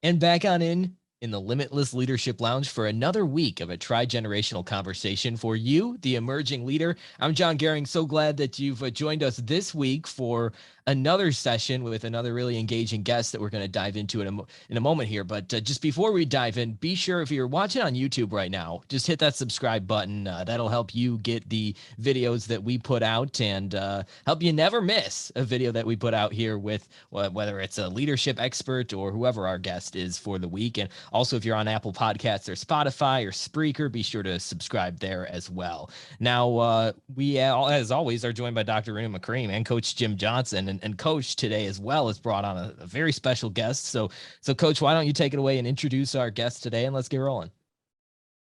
And back on in the Limitless Leadership Lounge for another week of a tri-generational conversation for you, the emerging leader. I'm John Gehring. So glad that you've joined us this week for another session with another really engaging guest that we're going to dive into in a moment here. But just before we dive in, be sure if you're watching on YouTube right now, just hit that subscribe button. That'll help you get the videos that we put out and help you never miss a video that we put out here with whether it's a leadership expert or whoever our guest is for the week. And also, if you're on Apple Podcasts or Spotify or Spreaker, be sure to subscribe there as well. Now, we, as always, are joined by Dr. Rena McCream and Coach Jim Johnson. And Coach today as well has brought on a very special guest. So, Coach, why don't you take it away and introduce our guest today, and let's get rolling.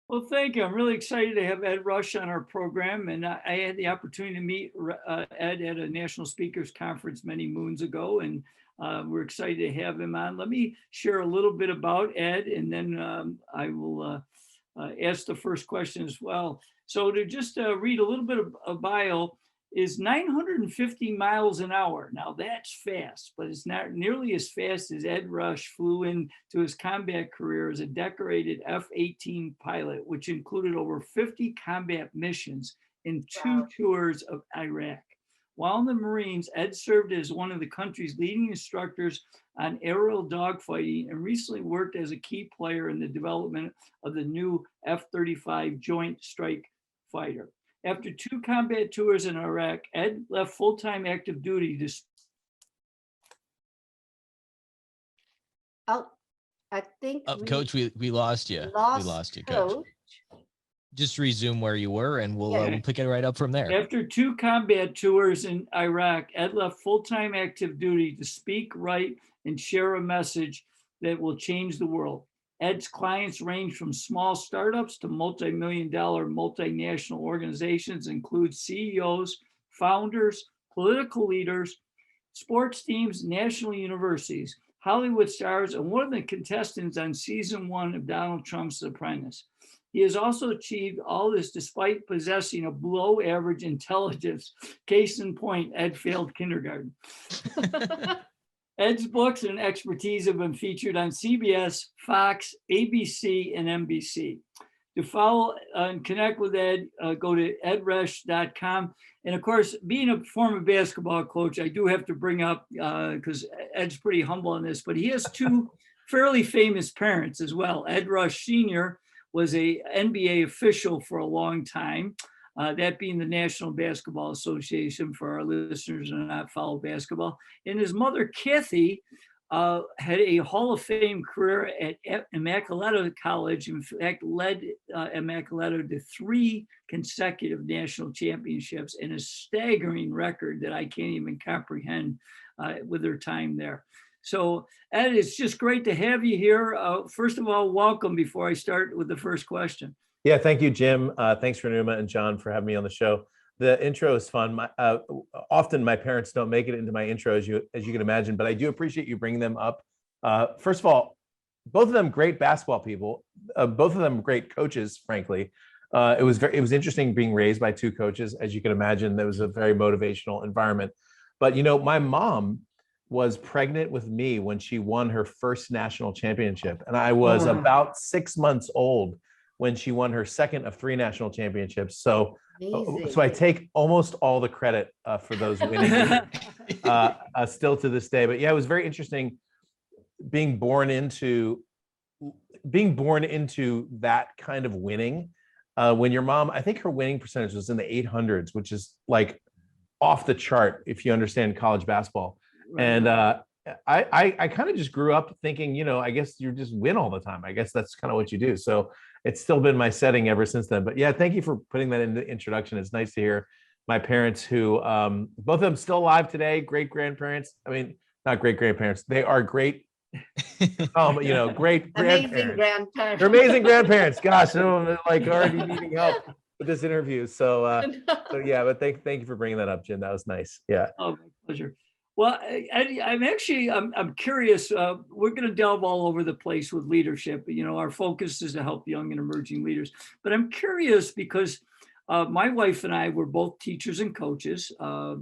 Well, thank you. I'm really excited to have Ed Rush on our program. And I had the opportunity to meet Ed at a National Speakers Conference many moons ago. And we're excited to have him on. Let me share a little bit about Ed, and then I will ask the first question as well. So to just read a little bit of a bio, is 950 miles an hour. Now that's fast, but it's not nearly as fast as Ed Rush flew into his combat career as a decorated F-18 pilot, which included over 50 combat missions in 2 tours of Iraq. While in the Marines, Ed served as one of the country's leading instructors on aerial dogfighting and recently worked as a key player in the development of the new F-35 Joint Strike Fighter. After 2 combat tours in Iraq, Ed left full-time active duty to... Oh, I think Coach, we lost you. We lost you, Coach. Just resume where you were, and we'll pick it right up from there. After 2 combat tours in Iraq, Ed left full-time active duty to speak, write, and share a message that will change the world. Ed's clients range from small startups to multi-million-dollar multinational organizations, include CEOs, founders, political leaders, sports teams, national universities, Hollywood stars, and one of the contestants on season 1 of Donald Trump's Apprentice. He has also achieved all this despite possessing a below average intelligence. Case in point, Ed failed kindergarten. Ed's books and expertise have been featured on CBS, Fox, ABC, and NBC. To follow and connect with Ed, go to edrush.com. And of course, being a former basketball coach, I do have to bring up, because Ed's pretty humble on this, but he has 2 fairly famous parents as well. Ed Rush Sr. was a NBA official for a long time. That being the National Basketball Association for our listeners who do not follow basketball. And his mother, Kathy, had a Hall of Fame career at Immaculata College. In fact, led Immaculata to 3 consecutive national championships and a staggering record that I can't even comprehend with her time there. So, Ed, it's just great to have you here. First of all, welcome before I start with the first question. Yeah, thank you, Jim. Thanks for Numa and John for having me on the show. The intro is fun. Often my parents don't make it into my intro, as you can imagine, but I do appreciate you bringing them up. First of all, both of them great basketball people. Both of them great coaches, frankly. It was interesting being raised by 2 coaches, as you can imagine. That was a very motivational environment. But my mom was pregnant with me when she won her first national championship, and I was about 6 months old when she won her second of 3 national championships. So I take almost all the credit for those winnings still to this day. But yeah, it was very interesting being born into that kind of winning. When your mom, I think her winning percentage was in the 800s, which is like off the chart if you understand college basketball. Right. And I kind of just grew up thinking, I guess you just win all the time. I guess that's kind of what you do. So it's still been my setting ever since then. But yeah, thank you for putting that in the introduction. It's nice to hear my parents who, both of them still alive today, great-grandparents. I mean, not great-grandparents. They are great, great amazing grandparents. They're amazing grandparents. Gosh, I'm like already needing help with this interview. So yeah, but thank you for bringing that up, Jim. That was nice. Yeah. Oh, my pleasure. Well, I'm curious. We're going to delve all over the place with leadership. Our focus is to help young and emerging leaders. But I'm curious because My wife and I were both teachers and coaches. I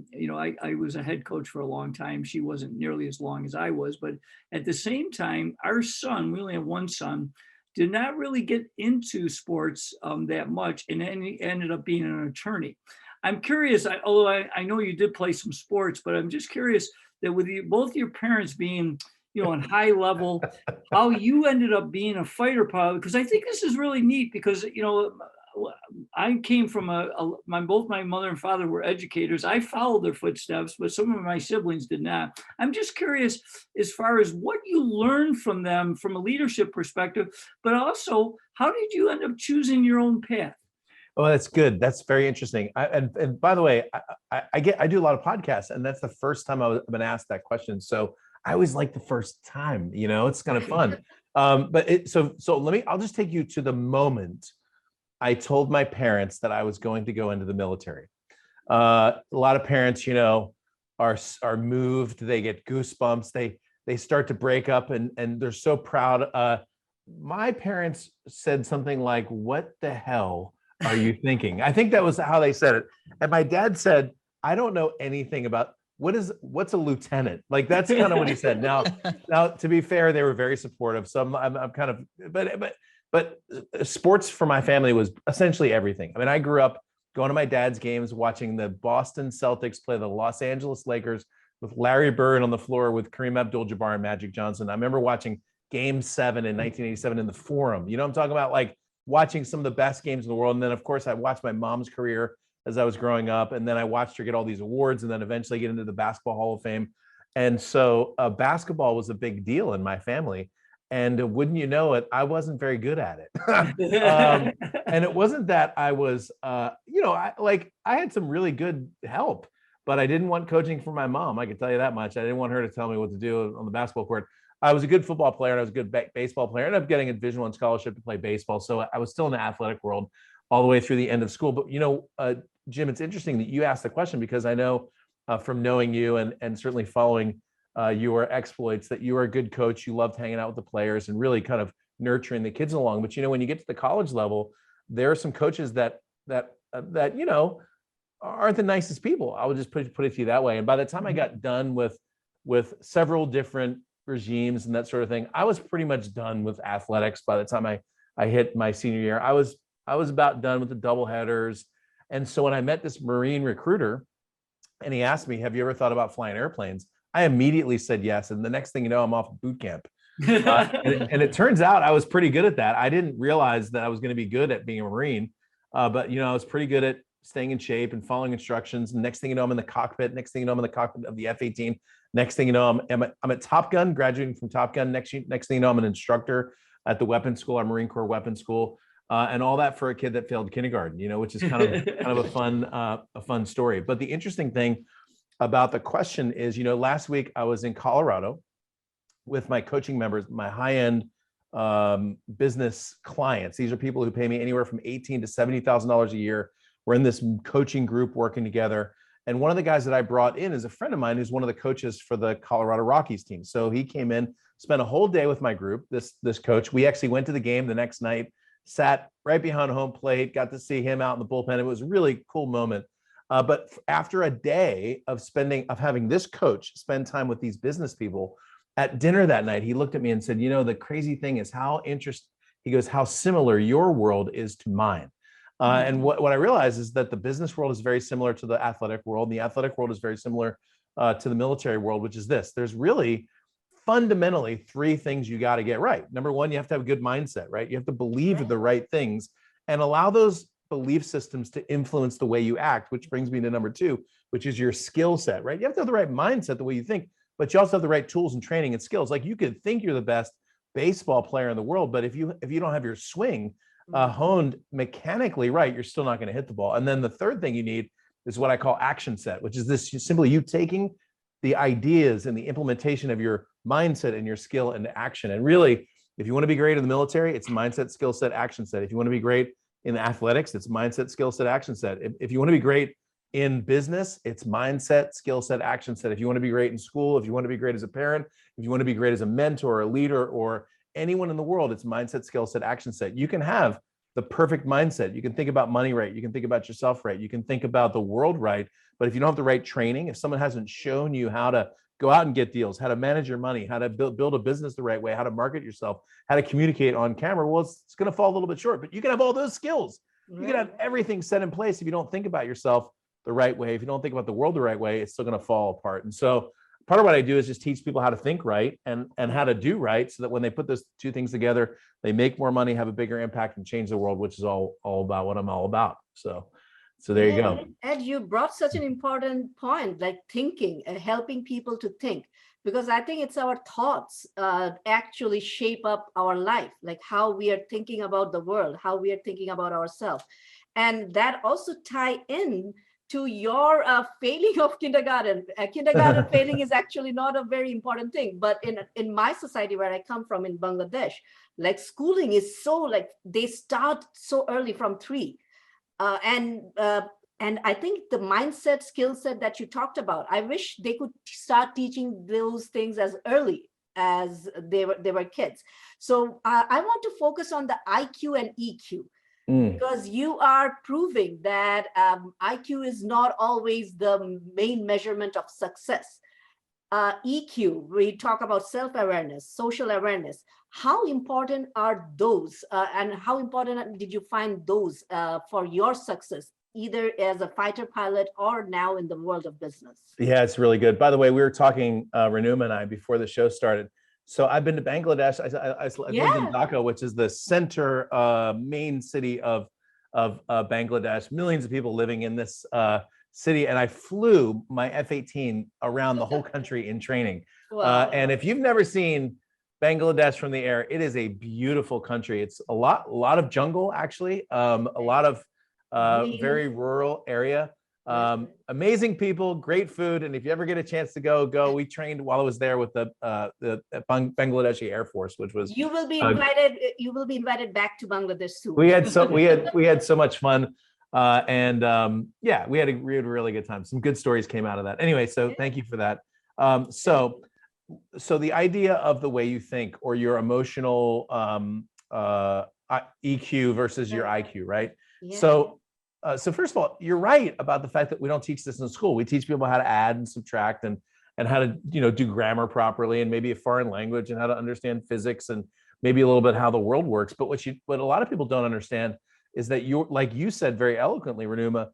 was a head coach for a long time. She wasn't nearly as long as I was, but at the same time, our son, we only have one son, did not really get into sports that much, and then he ended up being an attorney. I'm curious, although I know you did play some sports, but I'm just curious that with both your parents being, on high level, how you ended up being a fighter pilot, because I think this is really neat because, I came from both my mother and father were educators. I followed their footsteps, but some of my siblings did not. I'm just curious as far as what you learned from them from a leadership perspective, but also how did you end up choosing your own path? Oh, that's good. That's very interesting. And by the way, I do a lot of podcasts, and that's the first time I've been asked that question. So I always like the first time. It's kind of fun. I'll just take you to the moment I told my parents that I was going to go into the military. A lot of parents, are moved. They get goosebumps. They start to break up, and they're so proud. My parents said something like, "What the hell are you thinking?" I think that was how they said it. And my dad said, "I don't know anything about what's a lieutenant." Like, that's kind of what he said. Now, to be fair, they were very supportive. So I'm kind of, but sports for my family was essentially everything. I mean, I grew up going to my dad's games, watching the Boston Celtics play the Los Angeles Lakers with Larry Bird on the floor with Kareem Abdul-Jabbar and Magic Johnson. I remember watching Game 7 in 1987 in the Forum. I'm talking about, like, watching some of the best games in the world. And then, of course, I watched my mom's career as I was growing up. And then I watched her get all these awards and then eventually get into the Basketball Hall of Fame. And so basketball was a big deal in my family. And wouldn't you know it, I wasn't very good at it. And it wasn't that I was, I had some really good help, but I didn't want coaching from my mom. I can tell you that much. I didn't want her to tell me what to do on the basketball court. I was a good football player and I was a good baseball player. I ended up getting a Division I scholarship to play baseball. So I was still in the athletic world all the way through the end of school. But, Jim, it's interesting that you asked the question, because I know from knowing you and certainly following your exploits that you are a good coach. You loved hanging out with the players and really kind of nurturing the kids along. But, when you get to the college level, there are some coaches that aren't the nicest people. I would just put it to you that way. And by the time I got done with several different regimes and that sort of thing, I was pretty much done with athletics. By the time I hit my senior year, I was about done with the double headers. And so when I met this Marine recruiter and he asked me, "Have you ever thought about flying airplanes?" I immediately said yes. And the next thing you know, I'm off boot camp. And it turns out I was pretty good at that. I didn't realize that I was going to be good at being a Marine, but I was pretty good at staying in shape and following instructions. And next thing you know, I'm in the cockpit. Next thing you know, I'm in the cockpit of the F-18. Next thing you know, I'm at Top Gun, graduating from Top Gun. Next thing you know, I'm an instructor at the weapons school, our Marine Corps weapons school, and all that for a kid that failed kindergarten. Which is kind of a fun story. But the interesting thing about the question is, last week I was in Colorado with my coaching members, my high-end business clients. These are people who pay me anywhere from $18,000 to $70,000 a year. We're in this coaching group working together. And one of the guys that I brought in is a friend of mine who's one of the coaches for the Colorado Rockies team. So he came in, spent a whole day with my group, this coach. We actually went to the game the next night, sat right behind home plate, got to see him out in the bullpen. It was a really cool moment. But after a day of having this coach spend time with these business people, at dinner that night, he looked at me and said, the crazy thing is how similar your world is to mine. And what I realized is that the business world is very similar to the athletic world. And the athletic world is very similar to the military world, which is this. There's really fundamentally three things you got to get right. Number one, you have to have a good mindset, right? You have to believe the right things and allow those belief systems to influence the way you act, which brings me to number two, which is your skill set, right? You have to have the right mindset, the way you think, but you also have the right tools and training and skills. Like, you could think you're the best baseball player in the world, but if you don't have your swing honed mechanically right, you're still not going to hit the ball. And then the third thing you need is what I call action set, which is this simply you taking the ideas and the implementation of your mindset and your skill into action. And really, if you want to be great in the military, it's mindset, skill set, action set. If you want to be great in athletics, it's mindset, skill set, action set. If you want to be great in business, it's mindset, skill set, action set. If you want to be great in school, if you want to be great as a parent, if you want to be great as a mentor, a leader, or anyone in the world, it's mindset, skill set, action set. You can have the perfect mindset. You can think about money right. You can think about yourself right. You can think about the world right. But if you don't have the right training, if someone hasn't shown you how to go out and get deals, how to manage your money, how to build a business the right way, how to market yourself, how to communicate on camera, well, it's going to fall a little bit short. But you can have all those skills. You can have everything set in place. If you don't think about yourself the right way, if you don't think about the world the right way, it's still going to fall apart. And so part of what I do is just teach people how to think right and how to do right, so that when they put those two things together, they make more money, have a bigger impact, and change the world, which is all about what I'm all about. So there you go. Ed, you brought such an important point, like thinking and helping people to think, because I think it's our thoughts actually shape up our life, like how we are thinking about the world, how we are thinking about ourselves. And that also tie in to your failing of kindergarten. Kindergarten failing is actually not a very important thing, but in my society where I come from in Bangladesh, like schooling is so, like they start so early from 3. And I think the mindset, skill set that you talked about, I wish they could start teaching those things as early as they were kids. So I want to focus on the IQ and EQ. Because you are proving that IQ is not always the main measurement of success. EQ, we talk about self-awareness, social awareness. How important are those? And how important did you find those for your success, either as a fighter pilot or now in the world of business? Yeah, it's really good. By the way, we were talking, Renuma and I, before the show started. So I've been to Bangladesh. I lived in Dhaka, which is the center, main city of Bangladesh. Millions of people living in this city, and I flew my F-18 around the whole country in training. Wow. And if you've never seen Bangladesh from the air, it is a beautiful country. It's a lot of jungle, actually, a lot of very rural area. Amazing people, great food, and if you ever get a chance to go. We trained while I was there with the Bangladeshi Air Force, which was. You will be invited. You will be invited back to Bangladesh soon. We had so much fun, and we had a really good time. Some good stories came out of that. Anyway, so thank you for that. So the idea of the way you think, or your emotional EQ versus your IQ, right? Yeah. So first of all, you're right about the fact that we don't teach this in school. We teach people how to add and subtract and how to do grammar properly, and maybe a foreign language, and how to understand physics, and maybe a little bit how the world works. But what a lot of people don't understand is that you're, like you said very eloquently, Renuma,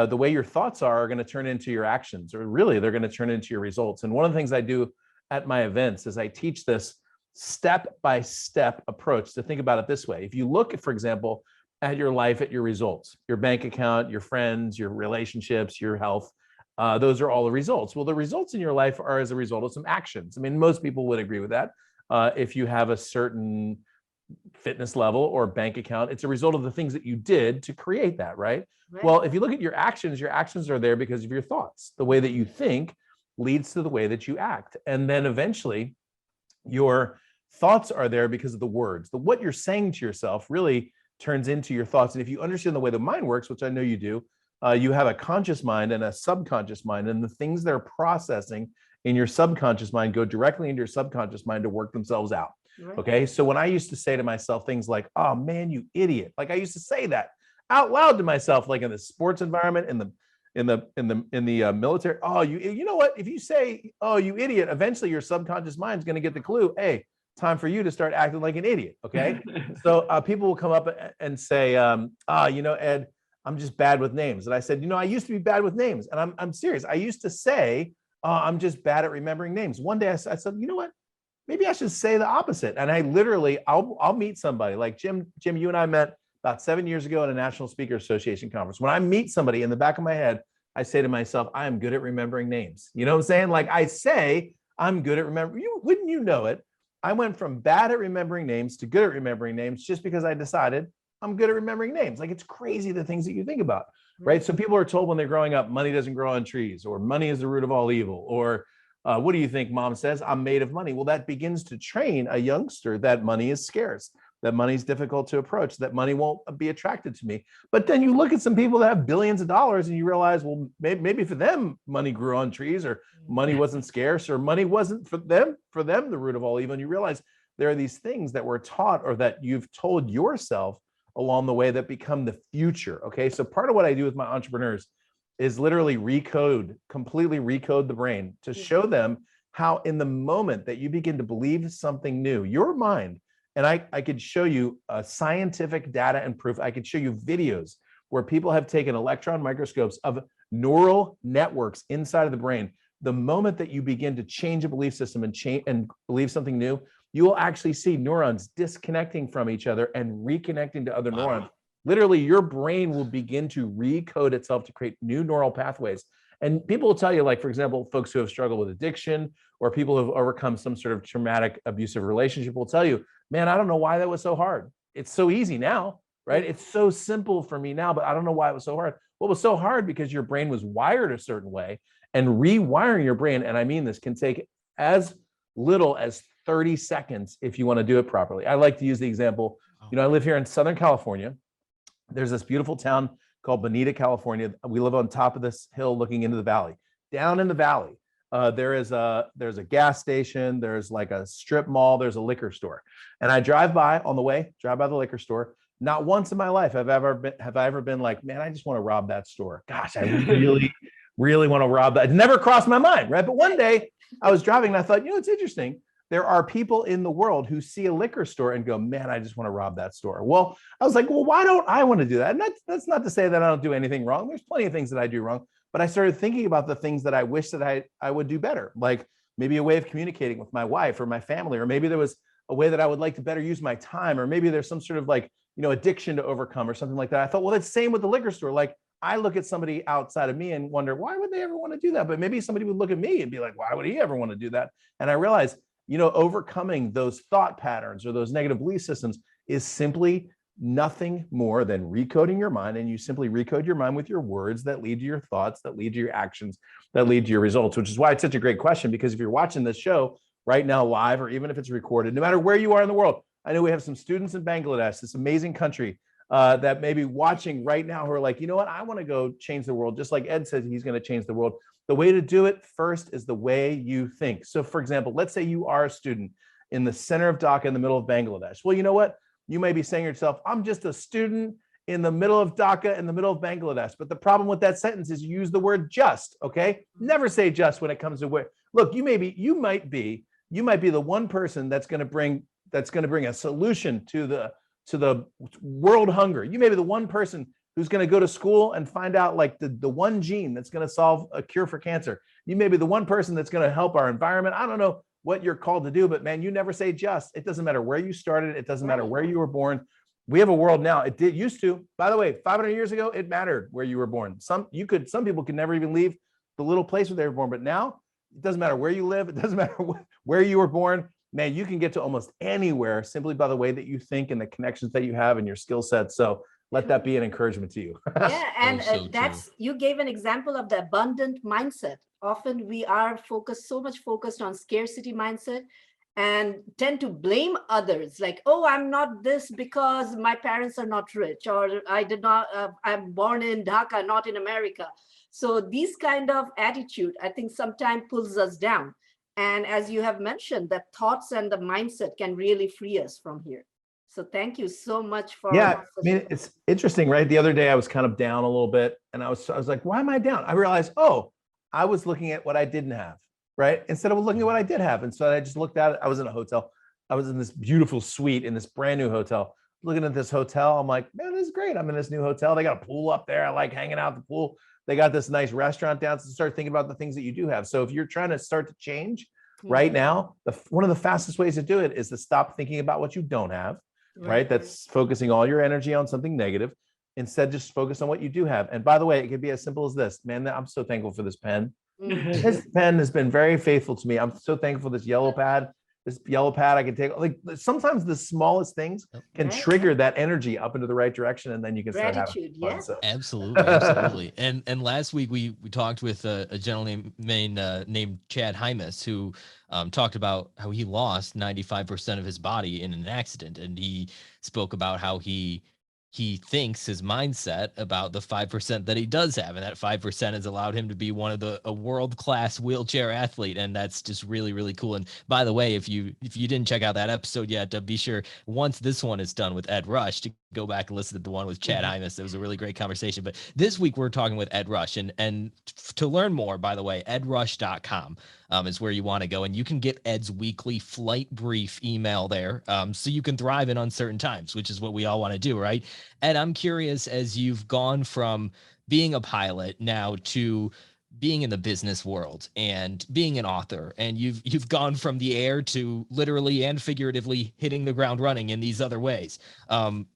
the way your thoughts are going to turn into your actions, or really they're going to turn into your results. And one of the things I do at my events is I teach this step-by-step approach to think about it this way. If you look, for example, at your life, at your results, your bank account, your friends, your relationships, your health, those are all the results. Well, the results in your life are as a result of some actions. I mean, most people would agree with that. If you have a certain fitness level or bank account, it's a result of the things that you did to create that, right? Well, if you look at your actions are there because of your thoughts. The way that you think leads to the way that you act. And then eventually your thoughts are there because of the words. What you're saying to yourself really turns into your thoughts. And if you understand the way the mind works, which I know you do, you have a conscious mind and a subconscious mind, and the things they're processing in your subconscious mind go directly into your subconscious mind to work themselves out. Right. Okay. So when I used to say to myself things like, "Oh man, you idiot," like I used to say that out loud to myself, like in the sports environment, in the military. Oh, you know what? If you say, "Oh, you idiot," eventually your subconscious mind is going to get the clue. Hey, time for you to start acting like an idiot. Okay. So people will come up and say, Ed, I'm just bad with names. And I said, I used to be bad with names. And I'm serious. I used to say, I'm just bad at remembering names. One day I said, you know what? Maybe I should say the opposite. And I literally, I'll meet somebody like Jim, you and I met about 7 years ago at a National Speakers Association conference. When I meet somebody, in the back of my head, I say to myself, I am good at remembering names. You know what I'm saying? Like I say, I'm good at remembering. Wouldn't you know it? I went from bad at remembering names to good at remembering names just because I decided I'm good at remembering names. Like it's crazy the things that you think about, right? So people are told when they're growing up, money doesn't grow on trees, or money is the root of all evil, or what do you think mom says? I'm made of money. Well, that begins to train a youngster that money is scarce, that money is difficult to approach, that money won't be attracted to me. But then you look at some people that have billions of dollars and you realize, well, maybe for them, money grew on trees, or money wasn't scarce, or money wasn't for them the root of all evil. And you realize there are these things that we're taught, or that you've told yourself along the way that become the future. Okay. So part of what I do with my entrepreneurs is literally completely recode the brain to show them how in the moment that you begin to believe something new, your mind, and I could show you scientific data and proof. I could show you videos where people have taken electron microscopes of neural networks inside of the brain. The moment that you begin to change a belief system and believe something new, you will actually see neurons disconnecting from each other and reconnecting to other neurons. Literally, your brain will begin to recode itself to create new neural pathways. And people will tell you, like, for example, folks who have struggled with addiction or people who have overcome some sort of traumatic abusive relationship will tell you, man, I don't know why that was so hard. It's so easy now, right? It's so simple for me now, but I don't know why it was so hard. Well, it was so hard because your brain was wired a certain way, and rewiring your brain, and I mean this, can take as little as 30 seconds if you want to do it properly. I like to use the example, I live here in Southern California. There's this beautiful town called Bonita, California. We live on top of this hill looking into the valley. Down in the valley, there's a gas station, there's like a strip mall, there's a liquor store. And I drive by the liquor store. Not once in my life have I ever been like, man, I just want to rob that store. Gosh, I really want to rob that. It never crossed my mind, right? But one day I was driving and I thought, it's interesting. There are people in the world who see a liquor store and go, man, I just want to rob that store. Well, I was like, well, why don't I want to do that? And that's not to say that I don't do anything wrong. There's plenty of things that I do wrong, but I started thinking about the things that I wish that I would do better. Like maybe a way of communicating with my wife or my family, or maybe there was a way that I would like to better use my time, or maybe there's some sort of like, addiction to overcome or something like that. I thought, well, it's the same with the liquor store. Like I look at somebody outside of me and wonder, why would they ever want to do that? But maybe somebody would look at me and be like, why would he ever want to do that? And I realized, overcoming those thought patterns or those negative belief systems is simply nothing more than recoding your mind. And you simply recode your mind with your words that lead to your thoughts, that lead to your actions, that lead to your results, which is why it's such a great question. Because if you're watching this show right now live, or even if it's recorded, no matter where you are in the world, I know we have some students in Bangladesh, this amazing country, that may be watching right now who are like, you know what, I want to go change the world. Just like Ed said, he's going to change the world. The way to do it first is the way you think. So for example, let's say you are a student in the center of Dhaka in the middle of Bangladesh. Well, you know what? You may be saying to yourself, I'm just a student in the middle of Dhaka in the middle of Bangladesh. But the problem with that sentence is you use the word just, okay? Never say just when it comes to where. Look, you might be the one person that's going to bring a solution to the world hunger. You may be the one person who's going to go to school and find out like the one gene that's going to solve a cure for cancer. You may be the one person that's going to help our environment. I don't know what you're called to do, but man, you never say just. It doesn't matter where you started. It doesn't matter where you were born. We have a world now. It did used to, by the way, 500 years ago, it mattered where you were born. Some people could never even leave the little place where they were born, but now it doesn't matter where you live. It doesn't matter where you were born. Man, you can get to almost anywhere simply by the way that you think and the connections that you have and your skill set. So let that be an encouragement to you. Yeah, and So you gave an example of the abundant mindset. Often we are so much focused on scarcity mindset and tend to blame others, like, oh, I'm not this because my parents are not rich, or I'm born in Dhaka, not in America. So these kind of attitude, I think, sometimes pulls us down. And as you have mentioned, the thoughts and the mindset can really free us from here. So thank you so much for. Yeah, I mean, it's interesting, right? The other day I was kind of down a little bit, and I was like, why am I down? I realized, I was looking at what I didn't have, right? Instead of looking at what I did have. And so I just looked at it. I was in a hotel. I was in this beautiful suite in this brand new hotel. Looking at this hotel, I'm like, man, this is great. I'm in this new hotel. They got a pool up there. I like hanging out at the pool. They got this nice restaurant down. So start thinking about the things that you do have. So if you're trying to start to change right now, one of the fastest ways to do it is to stop thinking about what you don't have, right? That's focusing all your energy on something negative. Instead, just focus on what you do have. And by the way, it could be as simple as this. Man, I'm so thankful for this pen. This pen has been very faithful to me. I'm so thankful for this yellow pad. I can take, like, sometimes the smallest things can trigger that energy up into the right direction, and then you can start having fun. So. Absolutely. And last week we talked with a gentleman named Chad Hymas, who talked about how he lost 95% of his body in an accident, and he spoke about how he he thinks his mindset about the 5% that he does have. And that 5% has allowed him to be one of a world-class wheelchair athlete. And that's just really, really cool. And by the way, if you didn't check out that episode yet, be sure once this one is done with Ed Rush to go back and listen to the one with Chad Imus. It was a really great conversation. But this week we're talking with Ed Rush, and to learn more, by the way, edrush.com is where you want to go, and you can get Ed's weekly flight brief email there, so you can thrive in uncertain times, which is what we all want to do, right? Ed, I'm curious, as you've gone from being a pilot now to being in the business world and being an author, and you've gone from the air to literally and figuratively hitting the ground running in these other ways.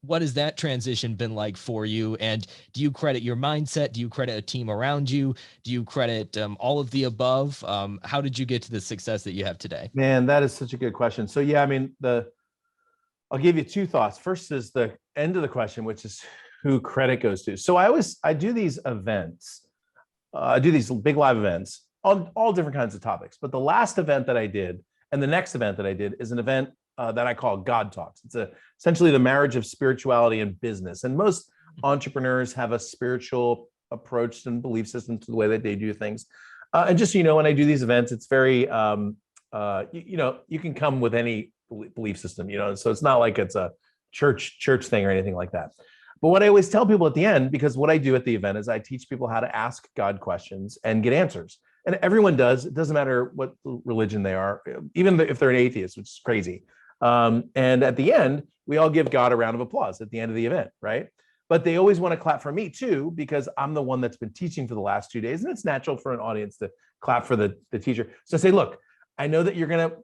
What has that transition been like for you? And do you credit your mindset? Do you credit a team around you? Do you credit all of the above? How did you get to the success that you have today? Man, that is such a good question. So yeah, I mean, I'll give you two thoughts. First is the end of the question, which is who credit goes to. So I do these events. I do these big live events on all different kinds of topics. But the last event that I did and the next event that I did is an event that I call God Talks. It's essentially the marriage of spirituality and business. And most entrepreneurs have a spiritual approach and belief system to the way that they do things. And just so you know, when I do these events, it's very, you can come with any belief system, so it's not like it's a church thing or anything like that. But what I always tell people at the end, because what I do at the event is I teach people how to ask God questions and get answers. And everyone does. It doesn't matter what religion they are, even if they're an atheist, which is crazy. And at the end, we all give God a round of applause at the end of the event, right? But they always want to clap for me too, because I'm the one that's been teaching for the last 2 days. And it's natural for an audience to clap for the teacher. So I say, look, I know that you're going to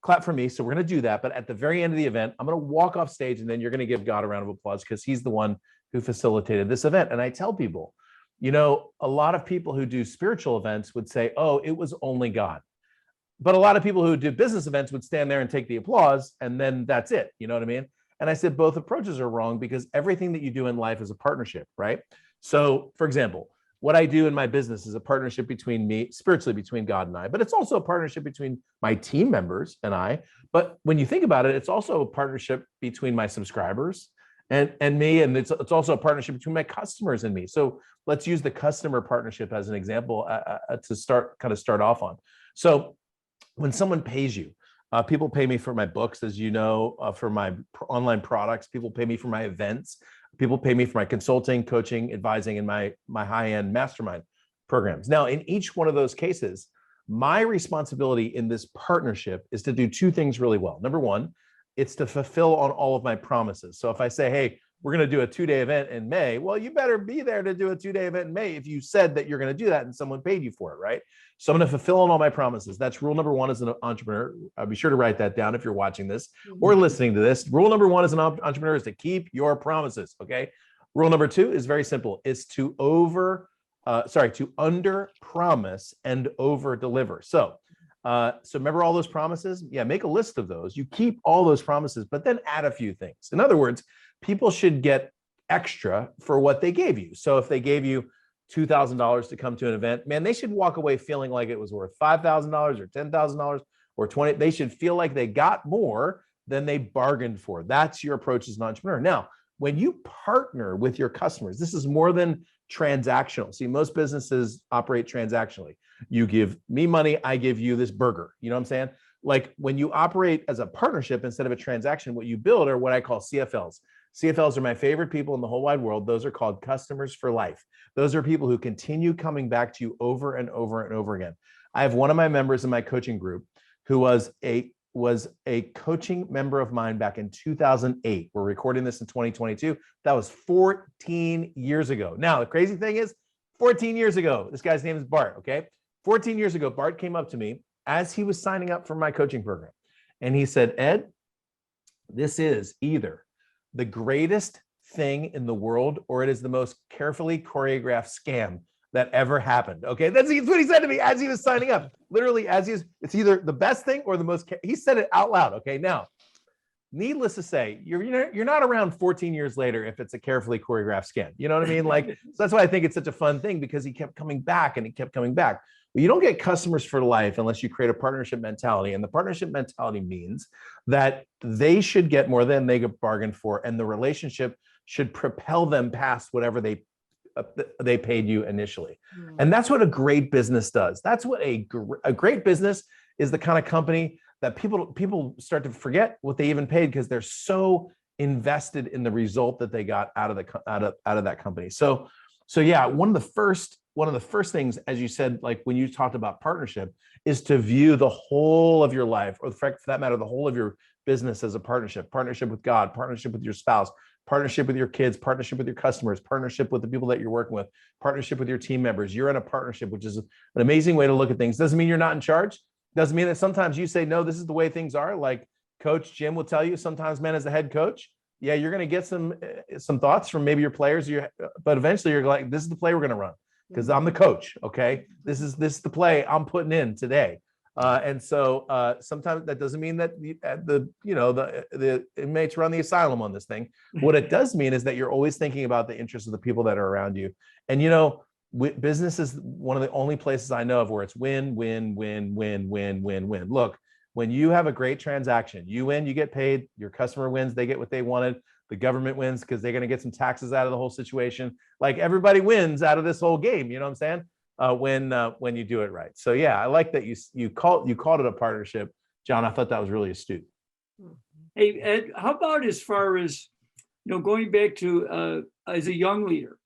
clap for me, so we're going to do that. But at the very end of the event, I'm going to walk off stage, and then you're going to give God a round of applause because he's the one who facilitated this event. And I tell people, a lot of people who do spiritual events would say, oh, it was only God. But a lot of people who do business events would stand there and take the applause, and then that's it. You know what I mean? And I said, both approaches are wrong, because everything that you do in life is a partnership, right? So for example, what I do in my business is a partnership between me, spiritually between God and I, but it's also a partnership between my team members and I. But when you think about it, it's also a partnership between my subscribers and me. And it's also a partnership between my customers and me. So let's use the customer partnership as an example to start off on. So when someone pays you, people pay me for my books, as you know, for my online products. People pay me for my events. People pay me for my consulting, coaching, advising, and my high-end mastermind programs. Now, in each one of those cases, my responsibility in this partnership is to do two things really well. Number one, it's to fulfill on all of my promises. So if I say, hey, we're going to do a 2-day event in May, well, you better be there to do a 2-day event in May if you said that you're going to do that and someone paid you for it, right? So I'm going to fulfill on all my promises. That's rule number one as an entrepreneur. Be sure to write that down if you're watching this or listening to this. Rule number one as an entrepreneur is to keep your promises, okay? Rule number two is very simple. It's to under promise and over deliver. So remember all those promises? Yeah, make a list of those. You keep all those promises, but then add a few things. In other words, people should get extra for what they gave you. So if they gave you $2,000 to come to an event, man, they should walk away feeling like it was worth $5,000 or $10,000 or 20. They should feel like they got more than they bargained for. That's your approach as an entrepreneur. Now, when you partner with your customers, this is more than transactional. See, most businesses operate transactionally. You give me money, I give you this burger. You know what I'm saying? Like when you operate as a partnership instead of a transaction, what you build are what I call CFLs. CFLs are my favorite people in the whole wide world. Those are called customers for life. Those are people who continue coming back to you over and over and over again. I have one of my members in my coaching group who was a coaching member of mine back in 2008. We're recording this in 2022. That was 14 years ago. Now, the crazy thing is 14 years ago, this guy's name is Bart, okay? 14 years ago, Bart came up to me as he was signing up for my coaching program. And he said, Ed, this is either the greatest thing in the world or it is the most carefully choreographed scam that ever happened. Okay, that's what he said to me as he was signing up. Literally, it's either the best thing or the most. He said it out loud. Okay, now, needless to say, you're not around 14 years later if it's a carefully choreographed scam. You know what I mean? Like, so that's why I think it's such a fun thing, because he kept coming back and he kept coming back. But you don't get customers for life unless you create a partnership mentality. And the partnership mentality means that they should get more than they get bargained for, and the relationship should propel them past whatever they paid you initially. And that's what a great business does. That's what a great business is, the kind of company that people start to forget what they even paid because they're so invested in the result that they got out of that company. So yeah, one of the first things, as you said, like when you talked about partnership, is to view the whole of your life, or for that matter, the whole of your business as a partnership with God, partnership with your spouse, partnership with your kids, partnership with your customers, partnership with the people that you're working with, partnership with your team members. You're in a partnership, which is an amazing way to look at things. Doesn't mean you're not in charge. Doesn't mean that sometimes you say, no, this is the way things are. Like Coach Jim will tell you, sometimes, man, as a head coach, yeah, you're going to get some thoughts from maybe your players, but eventually you're like, this is the play we're going to run because I'm the coach. Okay, this is the play I'm putting in today. And so sometimes that doesn't mean that the inmates run the asylum on this thing. What it does mean is that you're always thinking about the interests of the people that are around you. And business is one of the only places I know of where it's win, win, win, win, win, win, win. Look, when you have a great transaction, you win, you get paid, your customer wins, they get what they wanted, the government wins because they're going to get some taxes out of the whole situation. Like everybody wins out of this whole game, you know what I'm saying? When you do it right. So yeah, I like that you called it a partnership, John. I thought that was really astute. Hey, Ed, how about as far as, going back to as a young leader,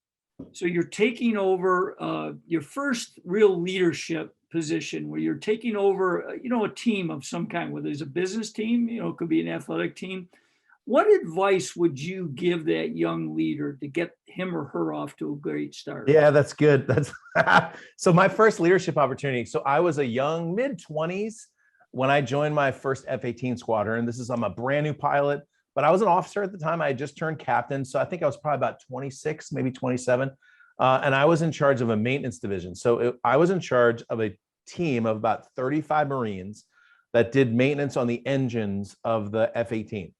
so you're taking over your first real leadership position where you're taking over, a team of some kind, whether it's a business team, it could be an athletic team. What advice would you give that young leader to get him or her off to a great start? Yeah, that's good. So my first leadership opportunity. So I was a young mid-20s when I joined my first F-18 squadron. I'm a brand new pilot, but I was an officer at the time. I had just turned captain. So I think I was probably about 26, maybe 27. And I was in charge of a maintenance division. So I was in charge of a team of about 35 Marines that did maintenance on the engines of the F-18.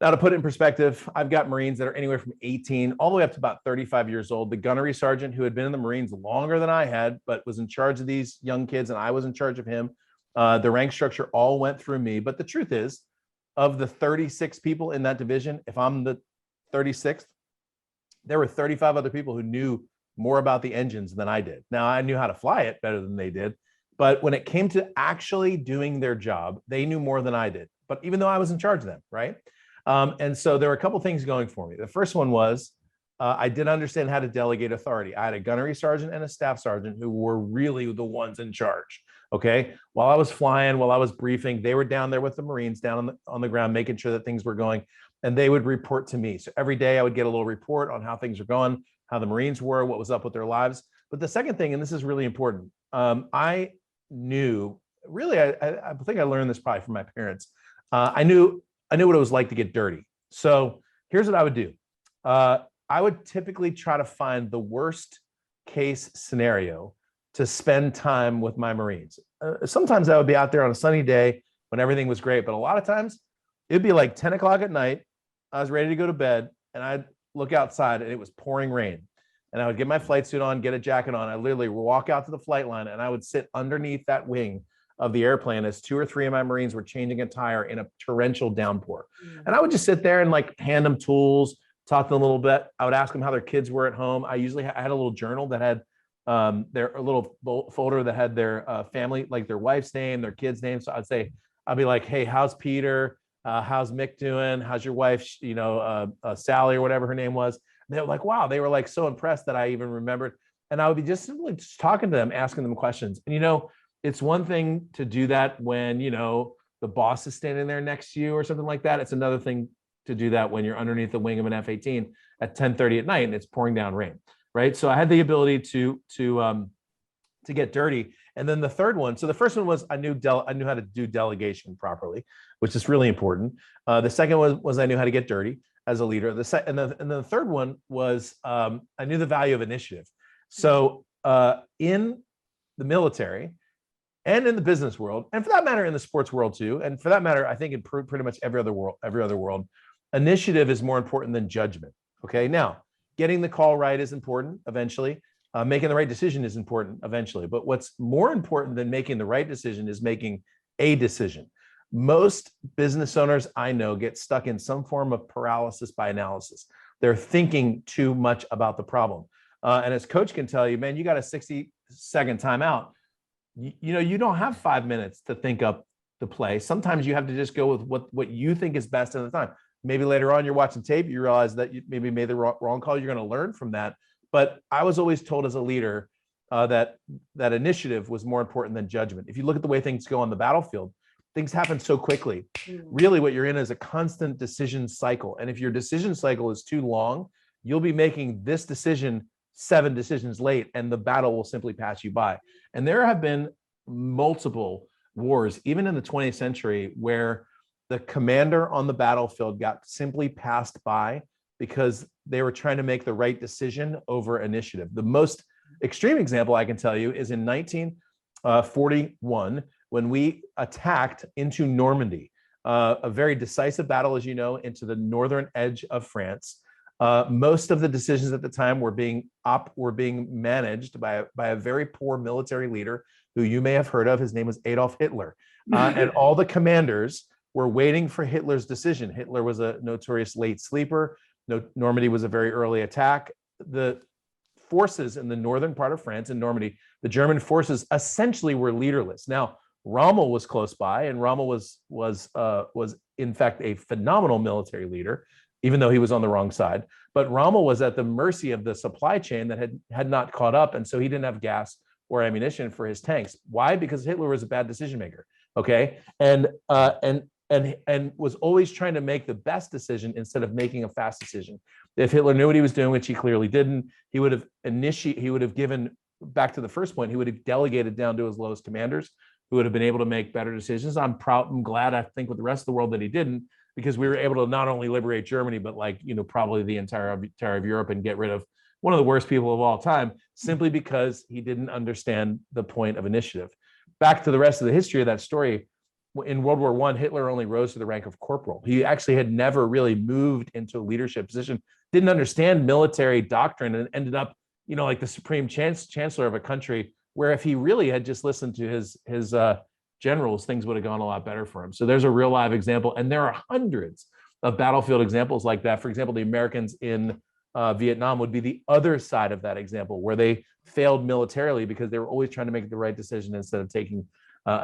Now, to put it in perspective, I've got Marines that are anywhere from 18 all the way up to about 35 years old. The gunnery sergeant, who had been in the Marines longer than I had, but was in charge of these young kids, and I was in charge of him. The rank structure all went through me. But the truth is, of the 36 people in that division, if I'm the 36th, there were 35 other people who knew more about the engines than I did. Now, I knew how to fly it better than they did. But when it came to actually doing their job, they knew more than I did. But even though I was in charge of them, right? And so there were a couple things going for me. The first one was I did understand how to delegate authority. I had a gunnery sergeant and a staff sergeant who were really the ones in charge. Okay. While I was flying, while I was briefing, they were down there with the Marines down on the ground, making sure that things were going, and they would report to me. So every day I would get a little report on how things are going, how the Marines were, what was up with their lives. But the second thing, and this is really important, I knew, really, I think I learned this probably from my parents. I knew what it was like to get dirty. So here's what I would do. I would typically try to find the worst case scenario to spend time with my Marines. Sometimes I would be out there on a sunny day when everything was great, but a lot of times it'd be like 10 o'clock at night. I was ready to go to bed and I'd look outside and it was pouring rain. And I would get my flight suit on, get a jacket on. I literally walk out to the flight line and I would sit underneath that wing of the airplane as 2 or 3 of my Marines were changing a tire in a torrential downpour. And I would just sit there and like hand them tools, talk to them a little bit. I would ask them how their kids were at home. I had a little journal that had a little folder that had their family, like their wife's name, their kid's name. So I'd be like, hey, how's Peter? How's Mick doing? How's your wife? Sally or whatever her name was. And they were like, wow, they were like so impressed that I even remembered. And I would be just simply just talking to them, asking them questions. And it's one thing to do that when, the boss is standing there next to you or something like that. It's another thing to do that when you're underneath the wing of an F-18 at 10:30 at night and it's pouring down rain, right? So I had the ability to get dirty. And then the third one, so the first one was I knew how to do delegation properly, which is really important. The second was I knew how to get dirty as a leader. And then the third one was I knew the value of initiative. So in the military, and in the business world, and for that matter, in the sports world too, and for that matter, I think in pretty much every other world, initiative is more important than judgment. Okay, now getting the call right is important eventually. Making the right decision is important eventually. But what's more important than making the right decision is making a decision. Most business owners I know get stuck in some form of paralysis by analysis. They're thinking too much about the problem. And as coach can tell you, man, you got a 60-second timeout. You don't have 5 minutes to think up the play. Sometimes you have to just go with what you think is best at the time. Maybe later on you're watching tape, you realize that you maybe made the wrong call. You're going to learn from that. But I was always told as a leader that initiative was more important than judgment. If you look at the way things go on the battlefield, things happen so quickly. Really what you're in is a constant decision cycle. And if your decision cycle is too long, you'll be making this decision 7 decisions late, and the battle will simply pass you by. And there have been multiple wars, even in the 20th century, where the commander on the battlefield got simply passed by because they were trying to make the right decision over initiative. The most extreme example I can tell you is in 1941, when we attacked into Normandy, a very decisive battle, as you know, into the northern edge of France. Most of the decisions at the time were being managed by a very poor military leader who you may have heard of. His name was Adolf Hitler. And all the commanders were waiting for Hitler's decision. Hitler was a notorious late sleeper. Normandy was a very early attack. The forces in the northern part of France, in Normandy, the German forces essentially were leaderless. Now, Rommel was close by, and Rommel was in fact a phenomenal military leader, even though he was on the wrong side. But Rommel was at the mercy of the supply chain that had not caught up, and so he didn't have gas or ammunition for his tanks. Why? Because Hitler was a bad decision maker. Okay, and was always trying to make the best decision instead of making a fast decision. If Hitler knew what he was doing, which he clearly didn't, he would have given, back to the first point, he would have delegated down to his lowest commanders, who would have been able to make better decisions. I'm glad, I think, with the rest of the world that he didn't, because we were able to not only liberate Germany, but probably the entire of Europe, and get rid of one of the worst people of all time, simply because he didn't understand the point of initiative. Back to the rest of the history of that story. In World War I, Hitler only rose to the rank of corporal. He actually had never really moved into a leadership position, didn't understand military doctrine, and ended up, like the supreme chancellor of a country, where if he really had just listened to his generals, things would have gone a lot better for him. So there's a real live example. And there are hundreds of battlefield examples like that. For example, the Americans in Vietnam would be the other side of that example, where they failed militarily because they were always trying to make the right decision instead of taking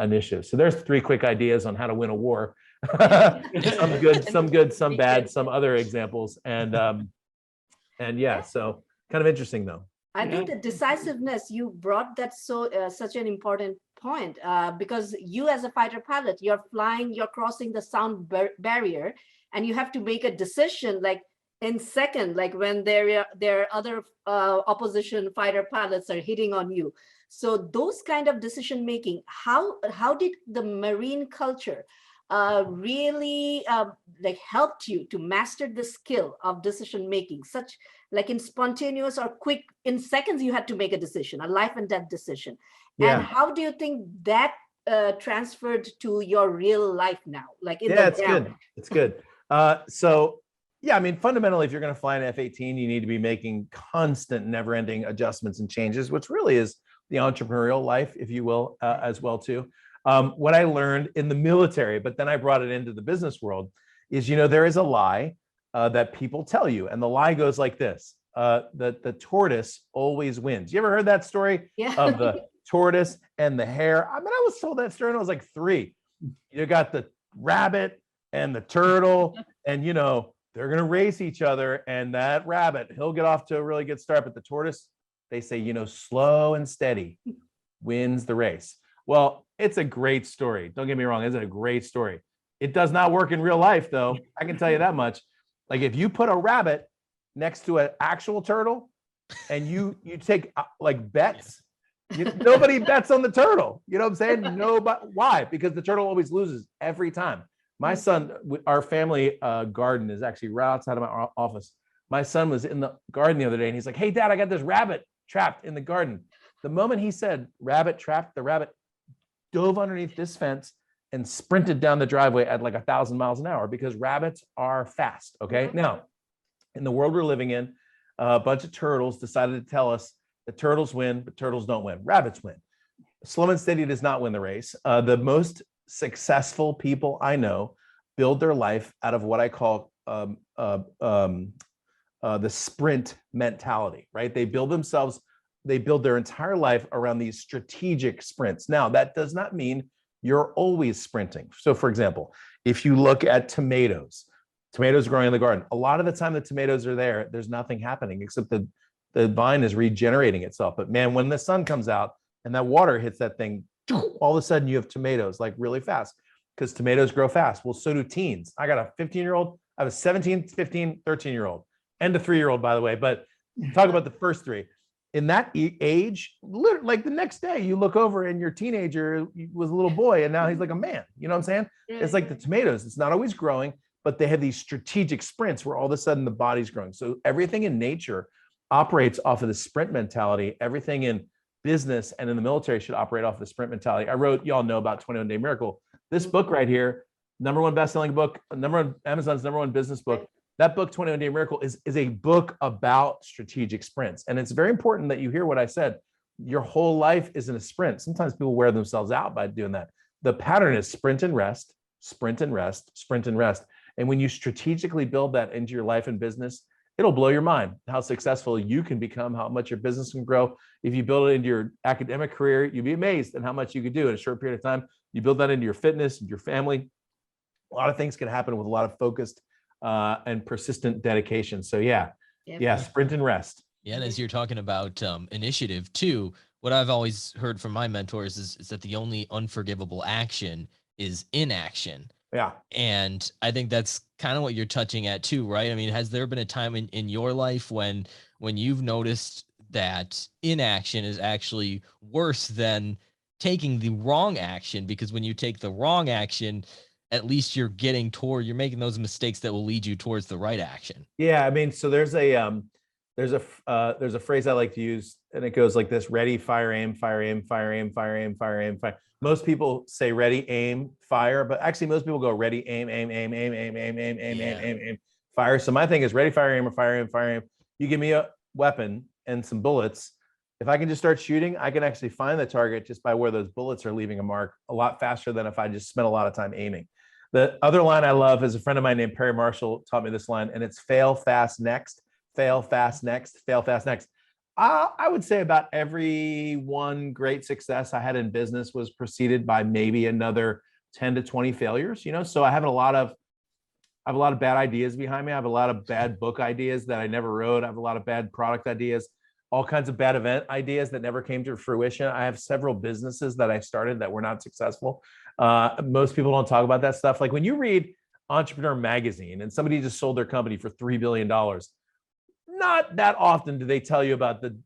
initiative. So there's 3 quick ideas on how to win a war. Some good, some bad, some other examples. And yeah, so kind of interesting though. I think the decisiveness, you brought that such an important point, because you as a fighter pilot, you're flying, you're crossing the sound barrier, and you have to make a decision like in second, like when there are other opposition fighter pilots are hitting on you. So those kind of decision making, how did the Marine culture really helped you to master the skill of decision making, such like in spontaneous or quick, in seconds you had to make a decision, a life and death decision. Yeah. And how do you think that transferred to your real life now? Like in the ground? It's good. So yeah, I mean, fundamentally, if you're going to fly an F-18, you need to be making constant, never-ending adjustments and changes, which really is the entrepreneurial life, if you will, as well too. What I learned in the military, but then I brought it into the business world, is there is a lie that people tell you, and the lie goes like this: that the tortoise always wins. You ever heard that story of the tortoise and the hare? I mean, I was told that story when I was like 3. You got the rabbit and the turtle, and they're going to race each other, and that rabbit, he'll get off to a really good start, but the tortoise, they say, slow and steady wins the race. Well, it's a great story. Don't get me wrong. It's a great story. It does not work in real life, though. I can tell you that much. Like if you put a rabbit next to an actual turtle and you take like bets, nobody bets on the turtle. You know what I'm saying? Nobody. Why? Because the turtle always loses every time. My son, our family garden is actually right outside of my office. My son was in the garden the other day and he's like, "Hey, Dad, I got this rabbit trapped in the garden." The moment he said rabbit trapped, the rabbit dove underneath this fence and sprinted down the driveway at like 1,000 miles an hour, because rabbits are fast. Okay. Now, in the world we're living in, a bunch of turtles decided to tell us that turtles win, but turtles don't win. Rabbits win. Slow and steady does not win the race. The most successful people I know build their life out of what I call the sprint mentality, right? They build their entire life around these strategic sprints. Now, that does not mean you're always sprinting. So for example, if you look at tomatoes growing in the garden, a lot of the time the tomatoes are there, there's nothing happening except the vine is regenerating itself. But man, when the sun comes out and that water hits that thing, all of a sudden you have tomatoes like really fast, because tomatoes grow fast. Well, so do teens. I got a 15-year-old, I have a 17, 15, 13-year-old, and a 3-year-old, by the way. But talk about the first three. In that age, like the next day, you look over and your teenager was a little boy, and now he's like a man. You know what I'm saying? It's like the tomatoes. It's not always growing, but they have these strategic sprints where all of a sudden the body's growing. So everything in nature operates off of the sprint mentality. Everything in business and in the military should operate off the sprint mentality. I wrote, y'all know about 21 Day Miracle. This book right here, #1 best-selling book, Amazon's #1 business book. That book, 21 Day Miracle, is a book about strategic sprints. And it's very important that you hear what I said. Your whole life isn't a sprint. Sometimes people wear themselves out by doing that. The pattern is sprint and rest, sprint and rest, sprint and rest. And when you strategically build that into your life and business, it'll blow your mind how successful you can become, how much your business can grow. If you build it into your academic career, you'd be amazed at how much you could do in a short period of time. You build that into your fitness, your family. A lot of things can happen with a lot of focused and persistent dedication. So yeah, sprint and rest. Yeah, and as you're talking about initiative too, what I've always heard from my mentors is that the only unforgivable action is inaction. Yeah. And I think that's kind of what you're touching at too, right? I mean, has there been a time in your life when you've noticed that inaction is actually worse than taking the wrong action? Because when you take the wrong action, at least you're making those mistakes that will lead you towards the right action. Yeah. I mean, so there's a phrase I like to use, and it goes like this: ready, fire, aim, fire, aim, fire, aim, fire, aim, fire, aim, fire. Most people say ready, aim, fire, but actually most people go ready, aim, aim, aim, aim, aim, aim, aim, aim, aim, aim, aim, fire. So my thing is ready, fire, aim, or fire, aim, fire, aim. You give me a weapon and some bullets. If I can just start shooting, I can actually find the target just by where those bullets are leaving a mark a lot faster than if I just spent a lot of time aiming. The other line I love is a friend of mine named Perry Marshall taught me this line, and it's fail fast next, fail fast next, fail fast next. I would say about every one great success I had in business was preceded by maybe another 10 to 20 failures, So I have a lot of bad ideas behind me. I have a lot of bad book ideas that I never wrote. I have a lot of bad product ideas, all kinds of bad event ideas that never came to fruition. I have several businesses that I started that were not successful. Most people don't talk about that stuff. Like when you read Entrepreneur Magazine and somebody just sold their company for $3 billion, not that often do they tell you about the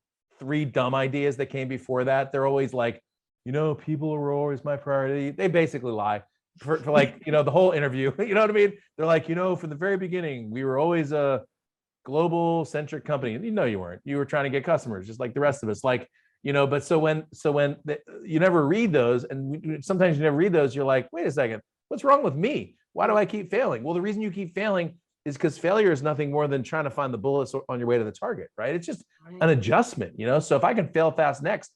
3 dumb ideas that came before that. They're always like, people are always my priority. They basically lie for like, the whole interview. You know what I mean? They're like, from the very beginning, we were always a global centric company. You weren't. You were trying to get customers just like the rest of us. Like, but so when you never read those, and sometimes you never read those, you're like, wait a second, what's wrong with me? Why do I keep failing? Well, the reason you keep failing is because failure is nothing more than trying to find the bullets on your way to the target, right? It's just an adjustment, So if I can fail fast next,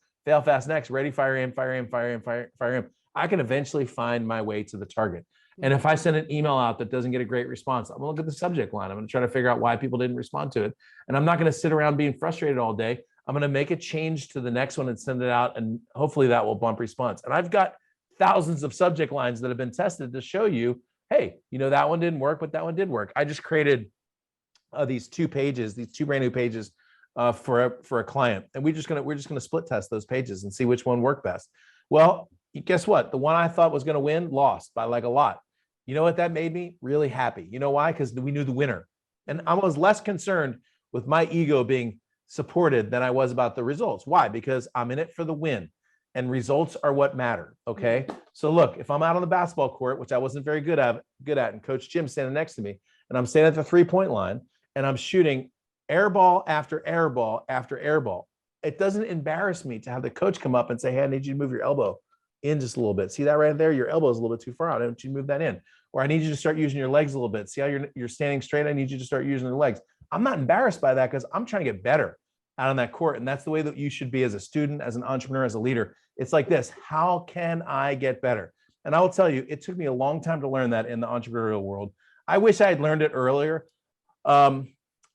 ready, fire, aim, fire, aim, fire, aim, fire, fire, aim, I can eventually find my way to the target. And if I send an email out that doesn't get a great response, I'm gonna look at the subject line. I'm gonna try to figure out why people didn't respond to it. And I'm not gonna sit around being frustrated all day. I'm gonna make a change to the next one and send it out, and hopefully that will bump response. And I've got thousands of subject lines that have been tested to show you, hey, that one didn't work, but that one did work. I just created these 2 brand new pages for a client, and we're just gonna split test those pages and see which one worked best. Well, guess what? The one I thought was gonna win lost by like a lot. You know what that made me? Really happy. You know why? Because we knew the winner, and I was less concerned with my ego being supported than I was about the results. Why? Because I'm in it for the win. And results are what matter. Okay. So look, if I'm out on the basketball court, which I wasn't very good at, and Coach Jim's standing next to me, and I'm standing at the 3-point line, and I'm shooting air ball after air ball after air ball, it doesn't embarrass me to have the coach come up and say, hey, I need you to move your elbow in just a little bit. See that right there? Your elbow is a little bit too far out. I want you to move that in. Or I need you to start using your legs a little bit. See how you're standing straight? I need you to start using your legs. I'm not embarrassed by that because I'm trying to get better out on that court. And that's the way that you should be as a student, as an entrepreneur, as a leader. It's like this: how can I get better? And I will tell you, it took me a long time to learn that in the entrepreneurial world. I wish I had learned it earlier.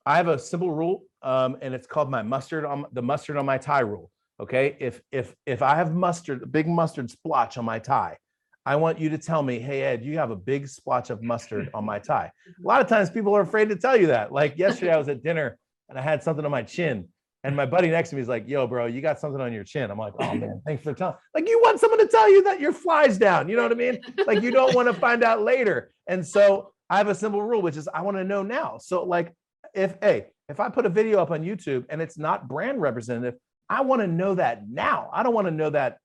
I have a simple rule, and it's called the mustard on my tie rule. Okay, if I have mustard, a big mustard splotch on my tie, I want you to tell me, hey Ed, you have a big splotch of mustard on my tie. A lot of times people are afraid to tell you that. Like yesterday, I was at dinner and I had something on my chin, and my buddy next to me is like, "Yo, bro, you got something on your chin." I'm like, "Oh man, thanks for telling." Like you want someone to tell you that your fly's down. You know what I mean? Like you don't want to find out later. And so I have a simple rule, which is I want to know now. So like if I put a video up on YouTube and it's not brand representative, I want to know that now. I don't want to know that